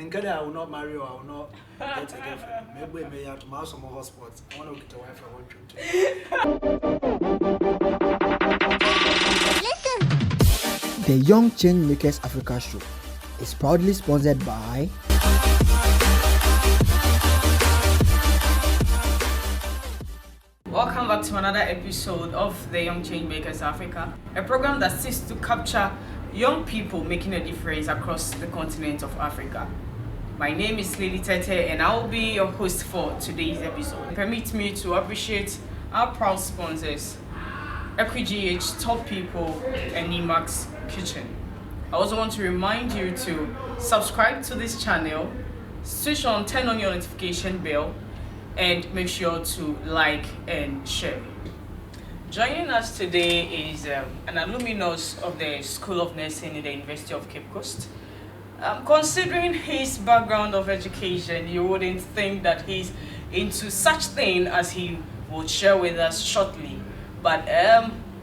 in Canada, I will not marry or I will not get a girlfriend. Maybe I may have to mouse some more hotspots. I want to get a wife I want to. The Young Changemakers Africa Show is proudly sponsored by Welcome back to another episode of the Young Changemakers Africa, a program that seeks to capture young people making a difference across the continent of Africa. My name is Lily Tete and I will be your host for today's episode. Permit me to appreciate our proud sponsors, EquiGH, Top People, and Nimax Kitchen. I also want to remind you to subscribe to this channel, turn on your notification bell, and make sure to like and share. Joining us today is an alumnus of the School of Nursing in the University of Cape Coast. Considering his background of education, you wouldn't think that he's into such thing as he will share with us shortly. But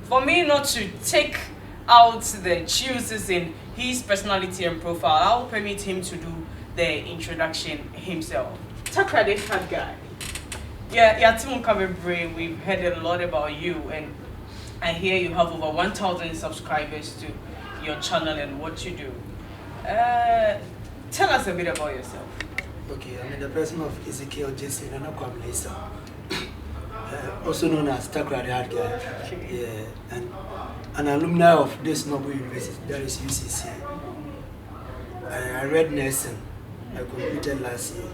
for me not to take out the choices in his personality and profile, I'll permit him to do the introduction himself. Takoradi Hardguy. Yeah, Timon Kabebre, we've heard a lot about you, and I hear you have over 1,000 subscribers to your channel and what you do. Tell us a bit about yourself. Okay, I'm the person of Ezekiel Jason and Lisa, also known as Takoradi Hardguy. Yeah, and an alumni of this noble university, that is UCC. I read nursing. I completed last year.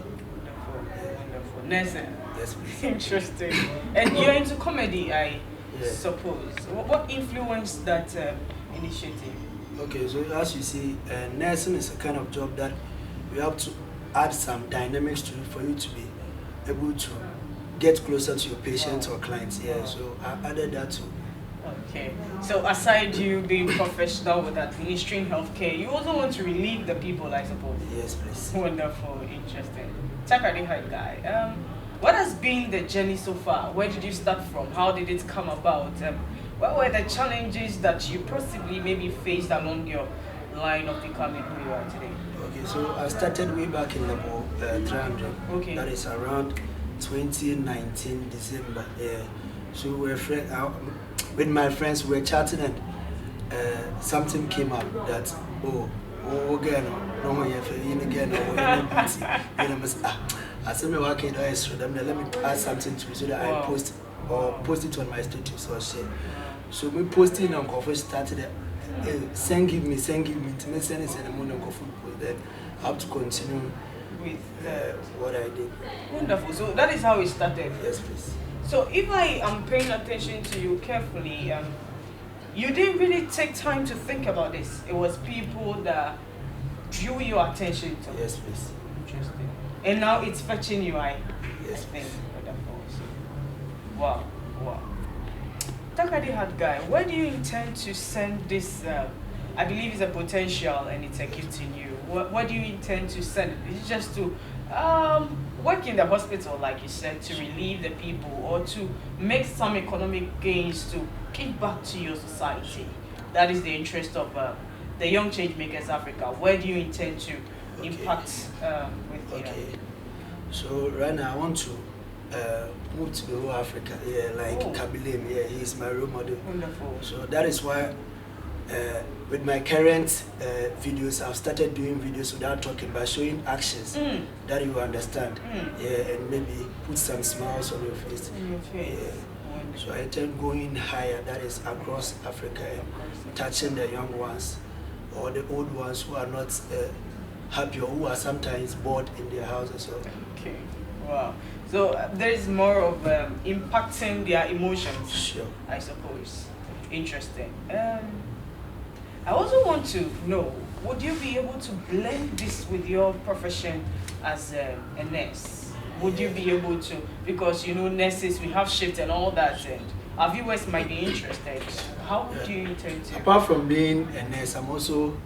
Wonderful. Nursing. Yes, please. Interesting. And you're into comedy, I suppose. What influenced that initiative? Okay, so as you see, nursing is a kind of job that you have to add some dynamics to it for you to be able to get closer to your patients or clients. Yeah, so I added that too. Okay, so aside you being professional with administering healthcare, you also want to relieve the people, I suppose. Yes, please. Wonderful, interesting. Takoradi Hardguy, what has been the journey so far? Where did you start from? How did it come about? What were the challenges that you possibly maybe faced along your line of becoming who you are today? Okay, so I started way back in level 300. Okay. That is around 2019 December. Yeah. So we're with my friends, we were chatting and something came up that again, no again, I said me working extra. Let me add something to it so that I post it on my status or share. So we posting on coffee started send me to me send it in the morning coffee. Then I have to continue with what I did. Wonderful. So that is how it started. Yes, please. So if I am paying attention to you carefully, you didn't really take time to think about this. It was people that drew your attention to. Yes, please. Interesting. And now it's fetching you, Yes, please. Wonderful. Wow. Takoradi Hardguy, where do you intend to send this? I believe it's a potential and it's a gift in you. Where do you intend to send it? Is it just to work in the hospital, like you said, to relieve the people, or to make some economic gains to give back to your society? That is the interest of the Young Changemakers Africa. Where do you intend to impact with Okay. So right now I want to move to the whole Africa. Yeah, like Kabilem. Yeah, he's my role model. Wonderful. So that is why with my current videos, I've started doing videos without talking, but showing actions that you understand. Yeah, and maybe put some smiles on your face. Yeah. So I intend going higher, that is across Africa, and touching the young ones or the old ones who are not happy or who are sometimes bored in their houses. So. Okay. Wow. So there is more of impacting their emotions. Sure. I suppose. Interesting. I also want to know, would you be able to blend this with your profession as a nurse? Would you be able to, because you know nurses, we have shifts and all that, and our viewers might be interested. How do you intend to? Apart from being a nurse, I'm also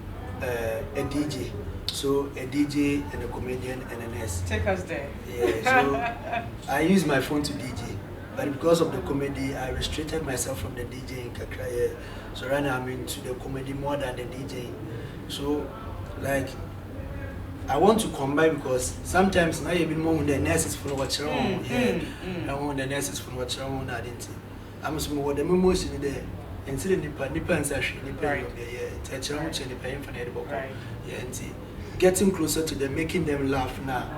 a DJ. So a DJ and a comedian and a nurse. Take us there. Yeah, so I use my phone to DJ. But because of the comedy, I restricted myself from the DJing. So right now I'm into the comedy more than the DJing. So like I want to combine because sometimes now you've been more with the nurses for what you're on. I want the nurses for what you're on. I didn't. I'm some what the emotion there. And still depends actually. Touch on which the pain for the book. Getting closer to them, making them laugh now.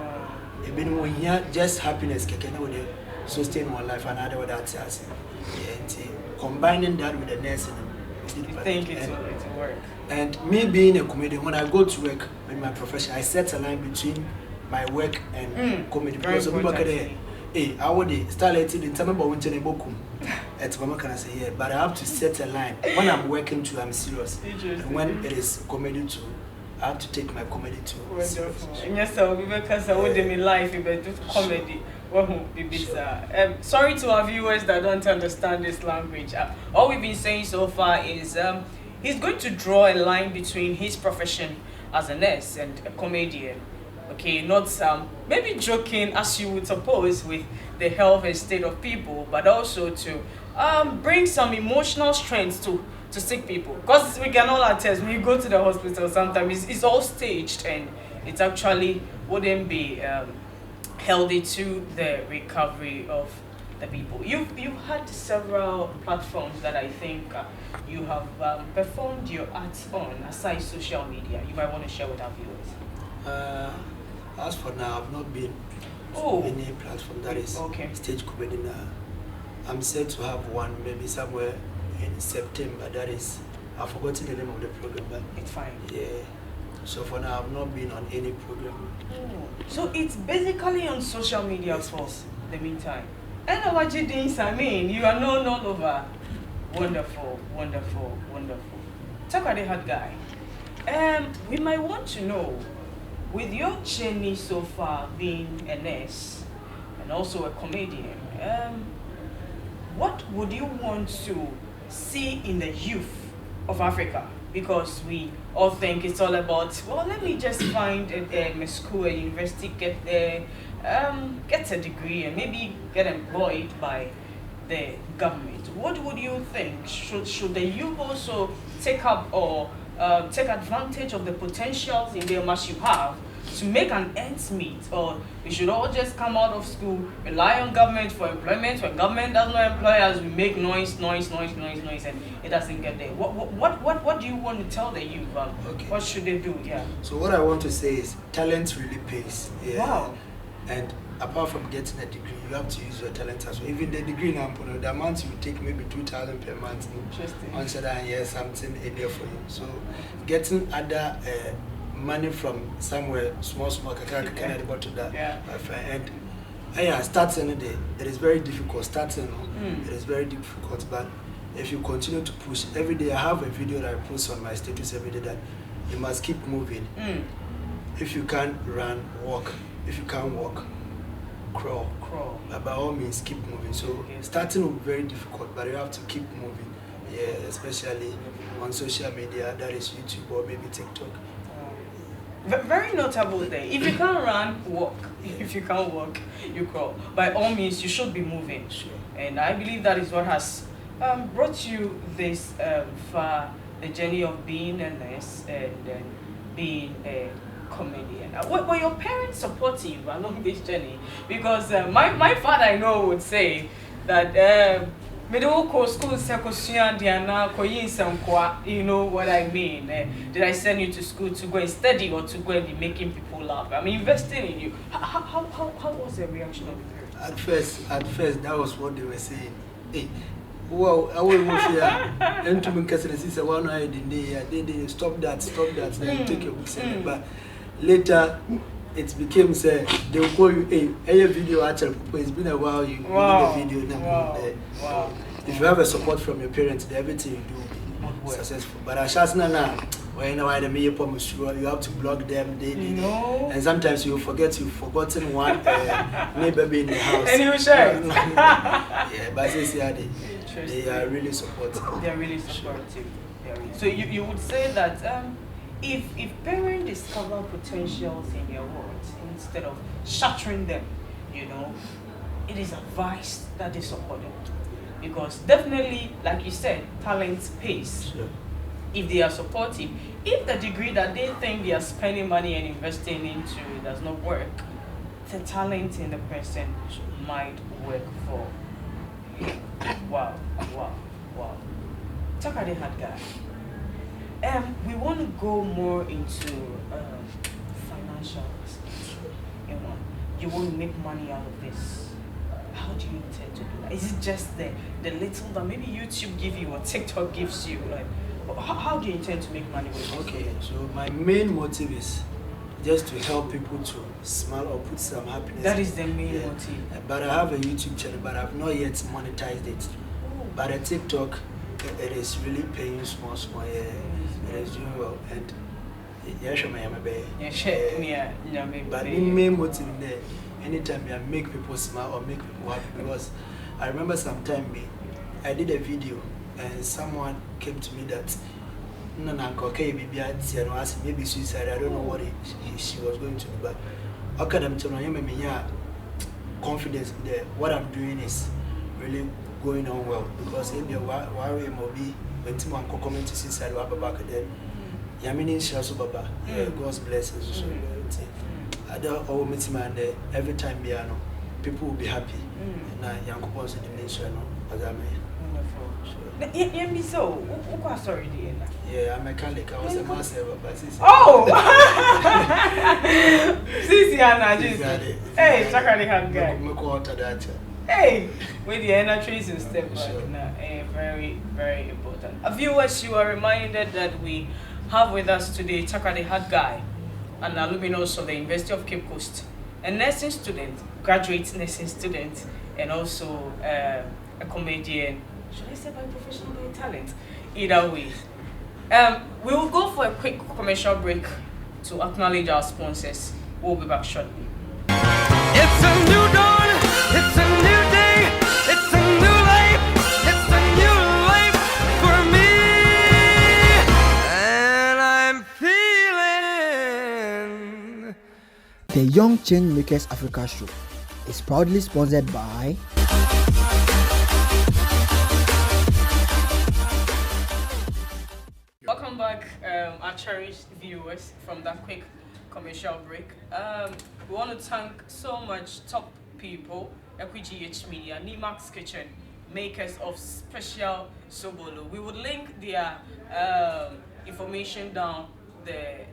You've been more here, just happiness can with sustain one life and other that's us. Combining that with the nursing. I think it will work. And me being a comedian, when I go to work in my profession, I set a line between my work and comedy. Because people can hey, I would start letting the time about winter bokum. At Mama can I say yeah, but I have to set a line. When I'm working too, I'm serious. And when it is comedy too, I have to take my comedy too. Wonderful. And yes, sir, because I would in life, if I do comedy. Sorry to our viewers that don't understand this language. All we've been saying so far is he's going to draw a line between his profession as a nurse and a comedian. Okay, not maybe joking as you would suppose with the health and state of people, but also to bring some emotional strength to sick people. Because we can all attest, when you go to the hospital sometimes it's all staged and it actually wouldn't be healthy to the recovery of the people. You've had several platforms that I think you have performed your arts on aside social media. You might want to share with our viewers. As for now, I've not been on any platform that is stage comedy now. I'm set to have one maybe somewhere in September. That is, I've forgotten the name of the program, but it's fine. Yeah. So for now, I've not been on any program. So it's basically on social media for the meantime. And what you doing, I mean, you are known all over. Wonderful, wonderful, wonderful. Takoradi Hardguy. We might want to know, with your journey so far being a nurse and also a comedian, what would you want to see in the youth of Africa? Because we all think it's all about, well, let me just find a school, a university, get there, get a degree, and maybe get employed by the government. What would you think? Should the youth also take up or take advantage of the potentials in them as you have to make an ends meet, or we should all just come out of school, rely on government for employment? When government does not employ us, we make noise, and it doesn't get there. What do you want to tell the youth? What should they do? Yeah. So what I want to say is, talent really pays. Yeah. Wow. And apart from getting a degree, you have to use your talent as well. Even the degree now, the amount you take maybe 2,000 per month. Interesting. Once that year, something a day for you. So getting other money from somewhere small can about to that. Yeah. And starting the day, it is very difficult. Starting it is very difficult, but if you continue to push every day, I have a video that I post on my status every day that you must keep moving. If you can't run, walk. If you can't walk, crawl. But by all means, keep moving. So starting will be very difficult, but you have to keep moving. Yeah, especially on social media, that is YouTube or maybe TikTok. Very notable there. If you can't run, walk. If you can't walk, you crawl. By all means, you should be moving. Sure. And I believe that is what has brought you this far, the journey of being a nurse and then being a comedian. Were your parents supportive along this journey? Because my father, I know, would say that middle school, you know what I mean. Did I send you to school to go and study or to go and be making people laugh? I'm investing in you. How was the reaction of the parents? At first, that was what they were saying. Hey, wow, I will move here. And to make a one eye they stop that, then take your books. But later, it became say they will call you a video actually. It's been a while you do the video now. Wow. If you have a support from your parents, then everything you do will be successful. But I just now when you have to block them daily. No. And sometimes you forget you've forgotten one neighbor in the house. And you share. Yeah, but they are really supportive. They are really supportive. So you would say that if parents discover potentials in their words instead of shattering them, it is advised that they support them. Because definitely, like you said, talent pays. Sure. if they are supportive, if the degree that they think they are spending money and investing into does not work, the talent in the person might work for you. Wow, wow, wow. Takoradi Hardguy. We want to go more into financial aspects. You want to make money out of this. How do you intend to do that? Is it just the little that maybe YouTube give you or TikTok gives you? Like, how do you intend to make money with this? Okay, so my main motive is just to help people to smile or put some happiness. That is the main motive. But I have a YouTube channel, but I've not yet monetized it. But a TikTok, it is really paying small. It is doing well, and but the main motive there, anytime I make people smile or make people happy, because I remember sometime I did a video and someone came to me that maybe suicide. I don't know what she was going to do, but okay, I'm telling you, confidence there. What I'm doing is really going on well, because if you're worried, maybe when someone comment to suicide, back then. God's blessings. I don't owe me every time people will be happy. And young couples in the nation. Yeah, I'm a mechanic. I was a master. Oh! Hey, Takoradi Hardguy. Hey, with the entries and step back. Very, very important. Viewers, you are reminded that we have with us today Takoradi Hardguy, an alumnus of the University of Cape Coast, a nursing student, graduate nursing student, and also a comedian. Should I say by professional or talent? Either way. We will go for a quick commercial break to acknowledge our sponsors. We'll be back shortly. It's a new dawn, it's a new day, it's a new life, it's a new life for me. And I'm feeling. The Young ChangeMakers Africa Show is proudly sponsored by Welcome back, our cherished viewers, from that quick commercial break. We want to thank so much top people, EquiGH Media, Nimax Kitchen, makers of special Sobolo. We would link their information down the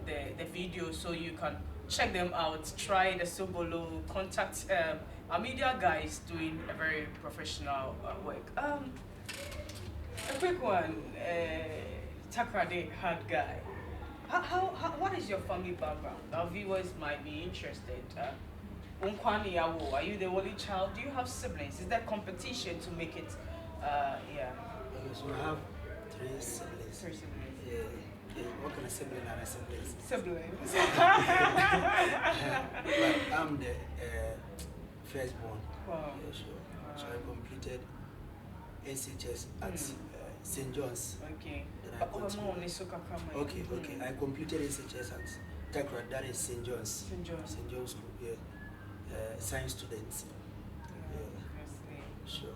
video so you can check them out, try the Sobolo, contact our media guys doing a very professional work. A quick one, Takoradi Hardguy. What is your family background? Our viewers might be interested. Are you the only child? Do you have siblings? Is there competition to make it? Yeah. So I have 3 siblings. 3 siblings. Yeah. What kind of sibling are my siblings? Siblings. But I'm the firstborn. Wow. Yeah, sure. So I completed SHS at St. John's. Okay. Okay. I completed SHS at Takoradi, that is St. John's. St. John's School, yeah. Science students. Obviously. Sure.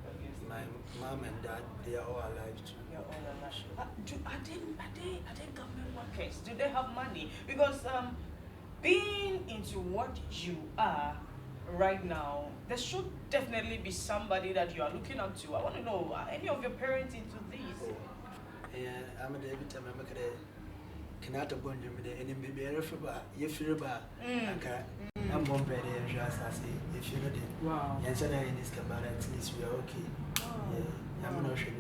Obviously. My mom and dad, they are all alive too. They are all alive. Sure. Are they government workers? Do they have money? Because being into what you are right now, there should definitely be somebody that you are looking up to. I want to know, are any of your parents into this? Yeah, I'm every time I'm cannot abandon me any baby you feel about I'm one better if you know it. Wow. Yes, in this camera, at least we are okay. Yeah, I'm not sure.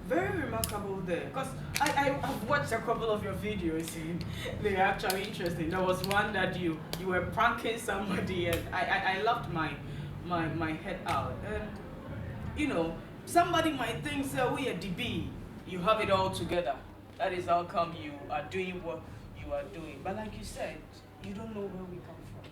Very remarkable there, because I've watched a couple of your videos and they're actually interesting. There was one that you were pranking somebody and I laughed my head out. And you know, somebody might think, so we are DB, you have it all together. That is how come you are doing what you are doing. But like you said, you don't know where we come from.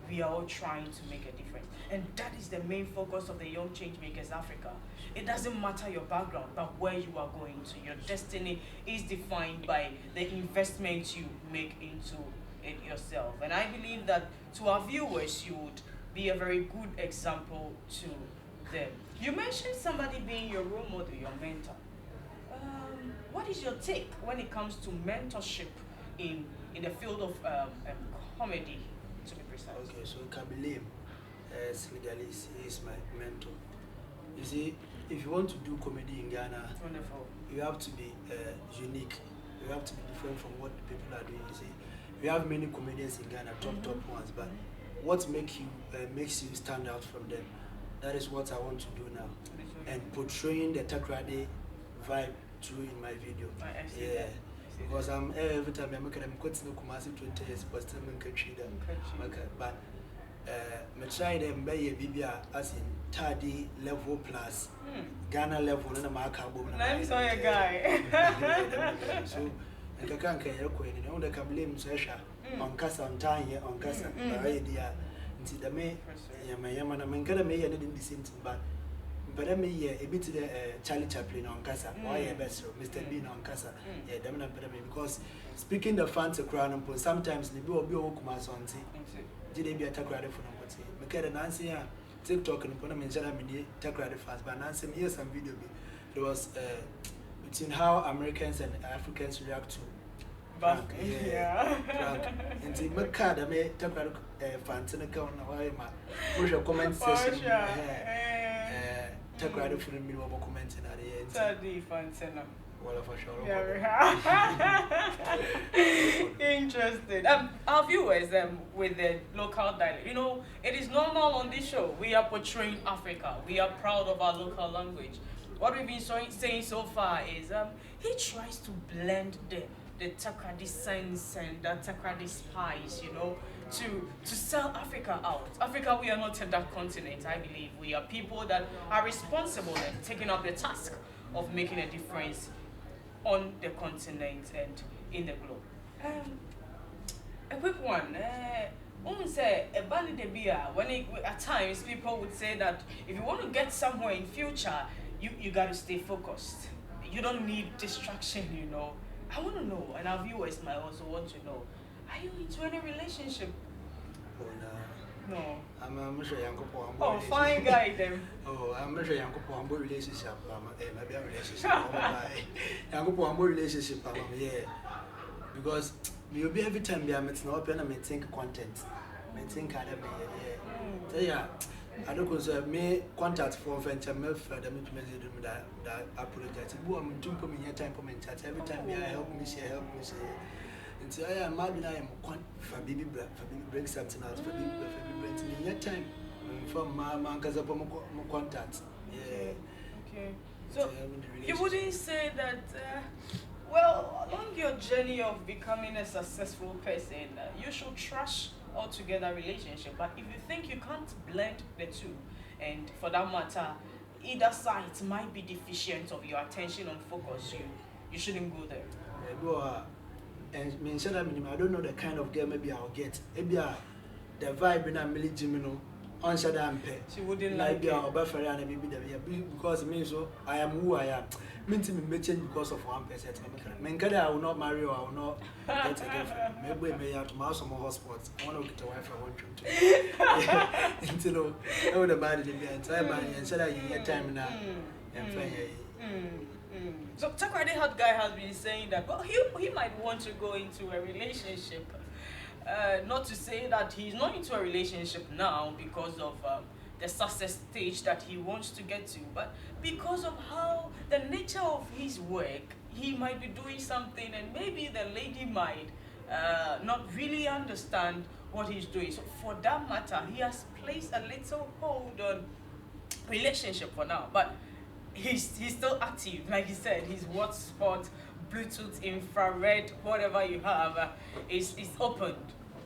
We are all trying to make a difference. And that is the main focus of the Young ChangeMakers Africa. It doesn't matter your background, but where you are going to. Your destiny is defined by the investment you make into it yourself. And I believe that to our viewers, you would be a very good example to them. You mentioned somebody being your role model, your mentor. what is your take when it comes to mentorship in the field of comedy, to be precise? Okay, so Kabilim, Senegalese, is my mentor. You see, if you want to do comedy in Ghana, Wonderful. you have to be unique. You have to be different from what people are doing. You see, we have many comedians in Ghana, top ones, but what makes you stand out from them? That is what I want to do now, and portraying the Takoradi vibe through in my video. I see Yeah. that. Because I'm every time I'm making them quite no Kumasi 20 years, but still country them. But me try them by a BBA as in Tadi level plus Ghana level and a mark album. I'm sorry, a guy. So I can't carry a coin and the Kablim Sesha on Casa on time here on Casa. Idea into the May Yamana Mankara may and didn't listen to but I may a bit to the Charlie Chaplin on Casa, why a best Mr. Bean on Casa, yeah, Damina because speaking the fans of Crown, sometimes the Bill Kumas on tea. Did they be a Takoradi for number two? Makeda Nancy, TikTok and Pona mentioned me Takoradi fans, but Nancy, here's some video. There was between how Americans and Africans react to Frank. Yeah. And the Makada may Takoradi fans in a corner, why my push a comment session. Takoradi for the middle of commenting at the end. Study fans and Well, for sure. Interesting. Our viewers with the local dialect. You know, it is normal on this show. We are portraying Africa. We are proud of our local language. What we've been saying so far is he tries to blend the Takoradi sense and the Takoradi spice, you know, to sell Africa out. Africa, we are not in that continent, I believe. We are people that are responsible and taking up the task of making a difference on the continent and in the globe. A quick one. Say at times people would say that if you want to get somewhere in future, you got to stay focused. You don't need distraction, you know. I want to know, and our viewers might also want to know, are you into any relationship? Oh, no. No. I'm sure young couple. Oh, fine guy then. Oh, I'm sure young couple relationship. Maybe a relationship. Young couple relationship. Yeah. Because you'll be every time I'm open and think content. I think yeah. I don't consider me contact for venture me for them to message them that apologize. I'm doing for me time for me chat every time me help me share. And so I am maybe I am for baby break something out for baby break me your time from my cause of my contact. Yeah. Okay. So you wouldn't say that well, along your journey of becoming a successful person, you should trash altogether relationship. But if you think you can't blend the two, and for that matter, either side might be deficient of your attention and focus, you shouldn't go there. And mention I don't know the kind of girl maybe I'll get. Maybe the vibe in a milli Jimino on Shadampe. She wouldn't like it. Our buffer and maybe because me so I am who I am. Mean to me change because of one person. Menkada I will not marry or I will not get a girlfriend. Maybe may have to mouse some more hotspots. I want to get a wife I want to. Until I would have married the entire man and said I get time now and fine. So Takoradi Hardguy has been saying that well he might want to go into a relationship. Not to say that he's not into a relationship now because of the success stage that he wants to get to, but because of how the nature of his work, he might be doing something and maybe the lady might not really understand what he's doing. So for that matter, he has placed a little hold on relationship for now, but he's still active. Like he said, his hotspot, Bluetooth, infrared, whatever you have is opened.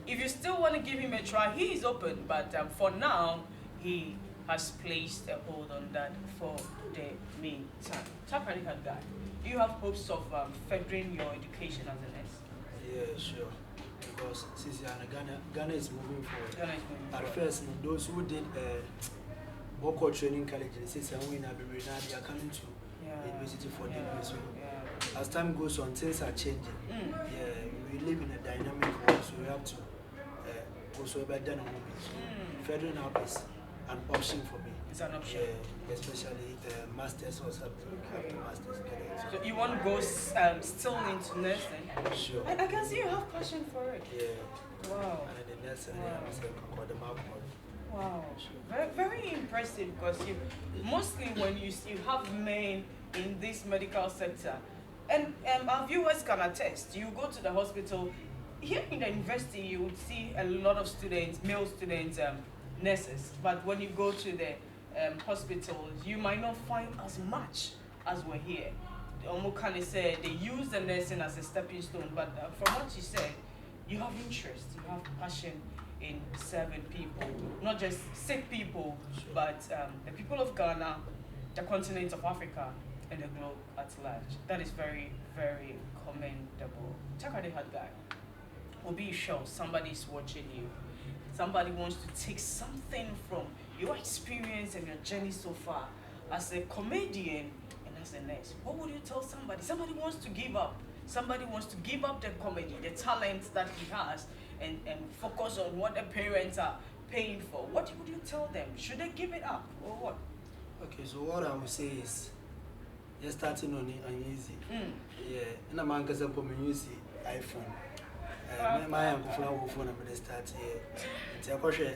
If you still want to give him a try, he is open, but for now, he has placed a hold on that for the meantime. Takoradi Hardguy, do you have hopes of furthering your education as a nurse? Yeah, sure. Because since Ghana is moving forward. At Forward. first, those who did vocal training college, they say they are coming to university for degree. So as time goes on, things are changing. Yeah, we live in a dynamic world, so we have to also better on it. So furthering up is an option for me. It's an option. Yeah, especially masters or something. After masters, So you want to go still into nursing? Sure. I can see you have passion for it. Yeah. Wow. And the nursing, Wow. Very, very impressive, because you mostly when you have men in this medical sector, and our viewers can attest. You go to the hospital here in the university, you would see a lot of students, male students, nurses. But when you go to the hospitals, you might not find as much as we're here. Omukane said they use the nursing as a stepping stone, but from what you said, you have interest, you have passion in serving people, not just sick people, but the people of Ghana, the continent of Africa, and the globe at large. That is very, very commendable. Takoradi Hardguy, will be sure somebody's watching you. Somebody wants to take something from your experience and your journey so far as a comedian and as a nurse. What would you tell somebody? Somebody wants to give up. Somebody wants to give up the comedy, the talent that he has, and focus on what the parents are paying for. What would you tell them? Should they give it up or what? Okay, so what I would say is, you're starting on it uneasy. Yeah, and I'm going to use iPhone. My uncle phone I'm going to start here. It's a question,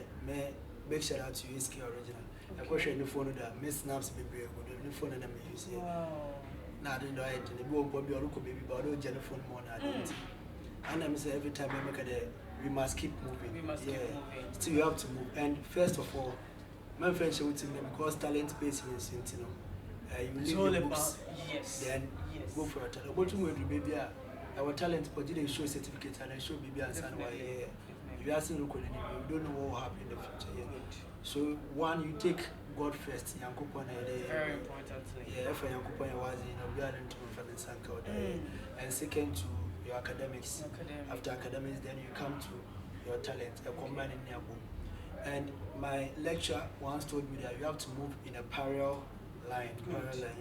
big shout out to USK original. A question, the phone that Miss Snaps baby, the phone that I'm using. Now I didn't know it, and the book will be a local baby, but I don't telephone more than and I'm saying every time I make a day, we must keep moving. We must keep moving. Still, you have to move. And first of all, my friend showed to me because talent based is, you know, you leave your books, then go for a talent. What you will do, baby, our talent, but didn't show certificate and I show baby and son why you are still looking, you don't know what will happen in the future. So, one, you take God first, young coupon, very important. Yeah, if young coupon was in a garden to finance and second to your academics. After academics, then you come to your talent, combine in your book. And my lecturer once told me that you have to move in a parallel line.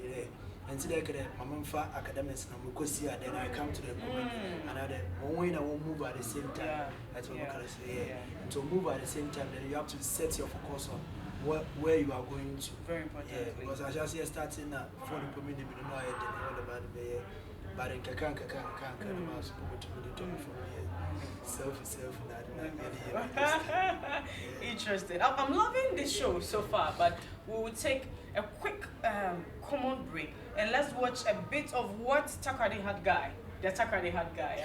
Yeah. And so, my mom for academics, and we see then I come to the community. Another one I won't move at the same time. That's what we can say. And to move at the same time, then you have to set your focus on where you are going to. Very important. Yeah, because I just starting for the community, we don't know all about the but in can't Interesting. I'm loving this show so far, but we will take a quick common break and let's watch a bit of what Takoradi Hardguy, the Takoradi Hardguy,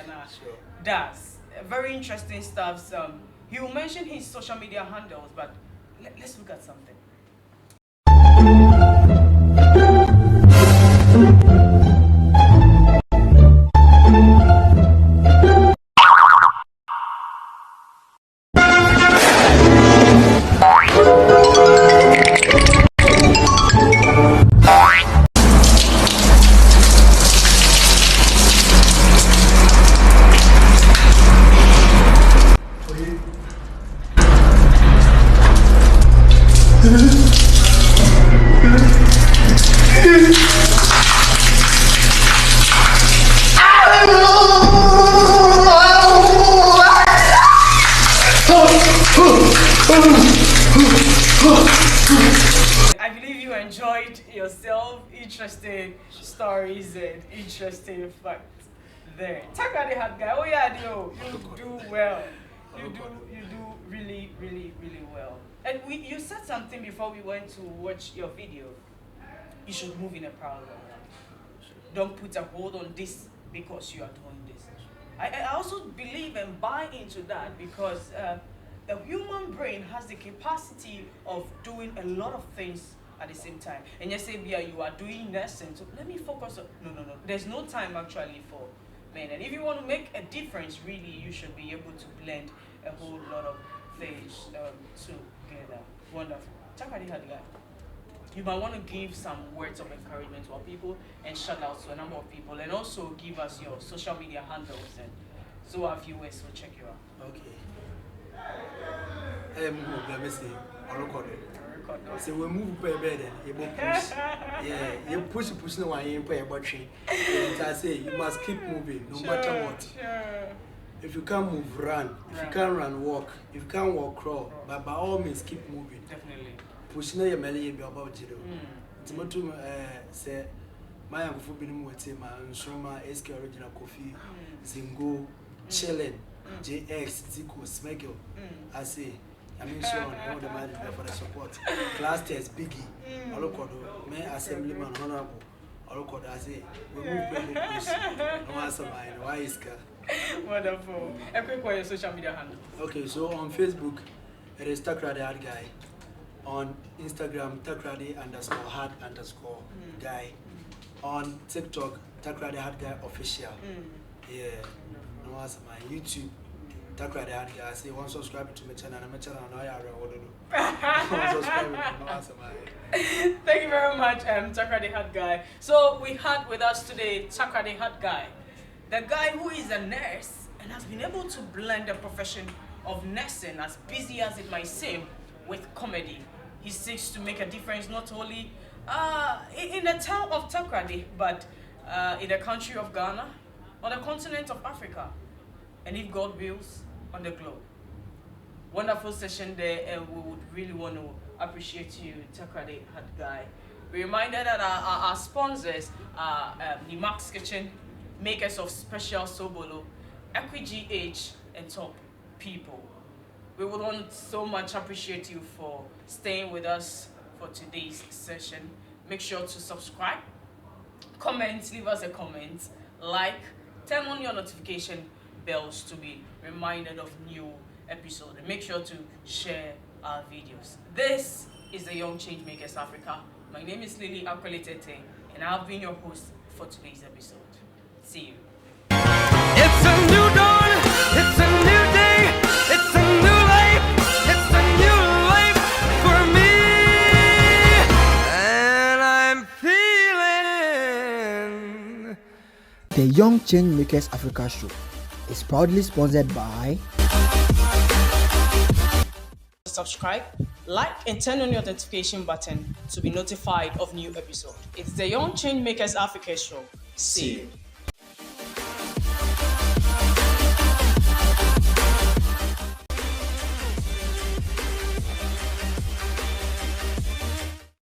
does. Very interesting stuff. He will mention his social media handles, but let's look at something. I believe you enjoyed yourself. Interesting stories and interesting facts there. Takoradi Hardguy, oh yeah, you do well. You do really, really, really well. And you said something before we went to watch your video. You should move in a parallel line. Don't put a hold on this because you are doing this. I also believe and buy into that because the human brain has the capacity of doing a lot of things at the same time. And you say, yeah, you are doing nursing, so let me focus on, no. There's no time actually for men. And if you want to make a difference, really, you should be able to blend a whole lot of things together. Wonderful. Takoradi Hardguy, you might want to give some words of encouragement to our people and shout out to a number of people and also give us your social media handles and so our viewers will check you out. Okay. Let me see. I'll record it. So we move per bed and you push. Yeah, you push no one you pay about tree. I say you must keep moving no matter what. If you can't move, run. If you can't run, walk. If you can't walk, crawl. But by all means keep moving. Definitely. push na yemele be about you. Timotum say my uncle been with him and Shoma SK original coffee, Zingo, Chillen, JX, Zico, Smegel. I say, I mean, sure, all the man for the support. Class test, Biggie, Olokodo, May Assemblyman, Honorable, Olokodo, I say, we move very close. No answer mine, why is car? Wonderful. A quick one, your social media handle. Okay, so on Facebook, it is Takoradi Hardguy. On Instagram, Takoradi_hard_guy. On TikTok, Takoradi Hardguy official. Yeah. No answer my YouTube. Takoradi Hardguy. I say one subscribe to my channel. My channel now I already one subscribe. No answer my. Thank you very much, Takoradi Hardguy. So we had with us today Takoradi Hardguy, the guy who is a nurse and has been able to blend the profession of nursing, as busy as it might seem, with comedy. He seeks to make a difference not only in the town of Takoradi, but in the country of Ghana, on the continent of Africa, and if God wills, on the globe. Wonderful session there, and we would really want to appreciate you, Takoradi Hardguy. We reminded that our sponsors are Nimax Kitchen, makers of special sobolo, EquiGH, and Top People. We would want so much appreciate you for staying with us for today's session. Make sure to subscribe, comment, leave us a comment, like, turn on your notification bells to be reminded of new episodes, and make sure to share our videos. This is the Young Changemakers Africa. My name is Lily Akwelitete, and I've been your host for today's episode. See you. It's a new dawn, it's a new day, it's a new life, it's a new life for me. And I'm feeling. The Young Changemakers Africa show is proudly sponsored by. Subscribe, like, and turn on your notification button to be notified of new episodes. It's the Young Changemakers Africa show. See you.